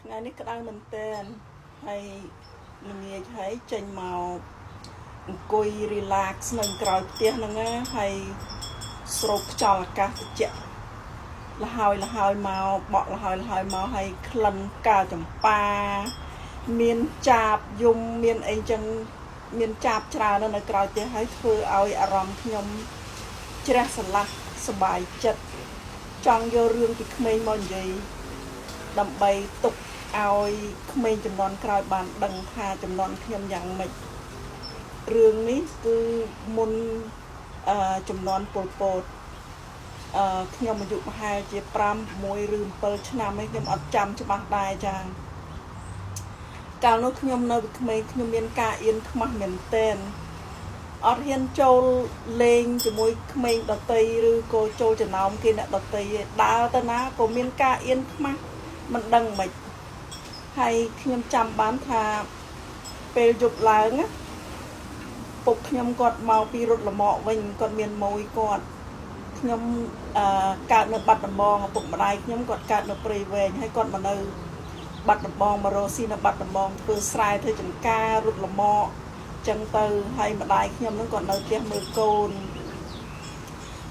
ថ្ងៃនេះក្តៅមែនទែនហើយល្ងាចហើយចេញមកអង្គុយ relax នៅក្រោយផ្ទះហ្នឹងណាហើយស្រូបខ្យល់អាកាសត្រជាក់លហើយមកបក់លហើយមកហើយក្លិនផ្កាចម្ប៉ាមានចាបយំមានអីចឹងមានចាបច្រើននៅក្រោយផ្ទះហើយធ្វើឲ្យអារម្មណ៍ខ្ញុំជ្រះស្រឡះសบายចិត្តចង់យករឿងពីក្មេងមកនិយាយដើម្បីទុកឲ្យក្មេងចំនួនក្រោយបានដឹងថាចំនួនខ្ញុំយ៉ាងម៉េចរឿងនេះគឺមុនចំនួនពលពតខ្ញុំអាយុប្រហែលជា5 6 ឬ 7 ឆ្នាំឯងខ្ញុំអត់ចាំច្បាស់ដែរចាកាលនោះខ្ញុំនៅក្មេងខ្ញុំមានការអៀនខ្មាស់មែនទែនអត់ហ៊ានចូលលេងជាមួយក្មេងដតីឬក៏ចូលចំណោមគេអ្នកដតីឯងដើរទៅណាក៏មានការអៀនខ្មាស់មិនដឹងមិនហើយខ្ញុំចាំបានថាពេលយប់ឡើងណាពុកខ្ញុំគាត់មកពីរត់លមកវិញគាត់មានម៉ួយគាត់ខ្ញុំកើតនៅបាត់ដំបងឪពុកម្ដាយខ្ញុំគាត់កើតនៅព្រៃវែងហើយគាត់មកនៅបាត់ដំបងមករស់ស៊ីនៅបាត់ដំបងធ្វើស្រែធ្វើចម្ការរត់លមកចឹងទៅហើយម្ដាយខ្ញុំនឹងគាត់នៅផ្ទះមើលកូន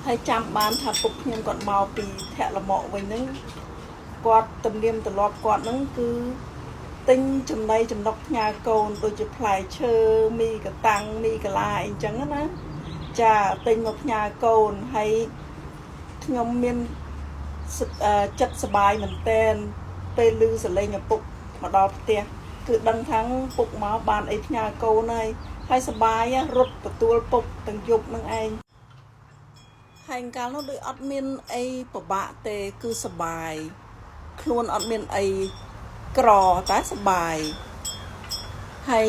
ហើយចាំបានថាពុកខ្ញុំគាត់មកពីធាក់លមកវិញហ្នឹងគាត់ទំនៀមទម្លាប់គាត់ហ្នឹងគឺទិញចំណីចំណុកផ្ញើកូនដូចជាផ្លែឈើមីកតាំងមីកាឡាអីចឹងណាចាទិញមកផ្ញើកូនហើយខ្ញុំមានចិត្តសប្បាយមែនតើពេលឮសលេងឪពុកមកដល់ផ្ទះគឺដឹងថាពុកមកបានអីផ្ញើកូនហើយសប្បាយរត់ទទួលពុកទាំងយប់នឹងឯងហើយកាលនោះដូចអត់មានអីពិបាកទេគឺសប្បាយខ្លួនអត់មានអីក្រតែសប្បាយហើយ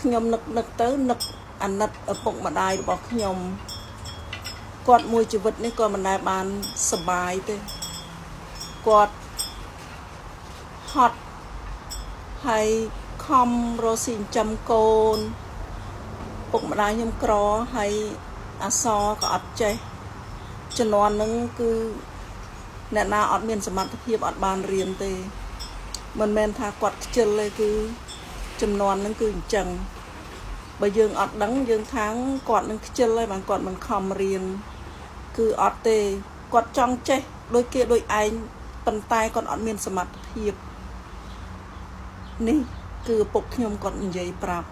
ខ្ញុំនឹកទៅនឹកអាណិតឪពុកម្ដាយរបស់ខ្ញុំគាត់មួយជីវិតនេះគាត់មិនដែលបានសប្បាយទេគាត់ហត់ហើយខំរកស៊ីចិញ្ចឹមកូនពុកម្ដាយខ្ញុំក្រហើយអសរក៏អត់ចេះជំនាន់ហ្នឹងគឺអ្នកណាអត់មានសមត្ថភាពអត់បានរៀនទេមិនមែនថាគាត់ខ្ជិលទេគឺចំនួនហ្នឹងគឺអញ្ចឹងបើយើងអត់ដឹងយើងថាគាត់នឹងខ្ជិលហើយបានគាត់មិនខំរៀនគឺអត់ទេគាត់ចង់ចេះដូចគេដូចឯងប៉ុន្តែគាត់អត់មានសមត្ថភាពនេះគឺឪពុកខ្ញុំគាត់និយាយប្រាប់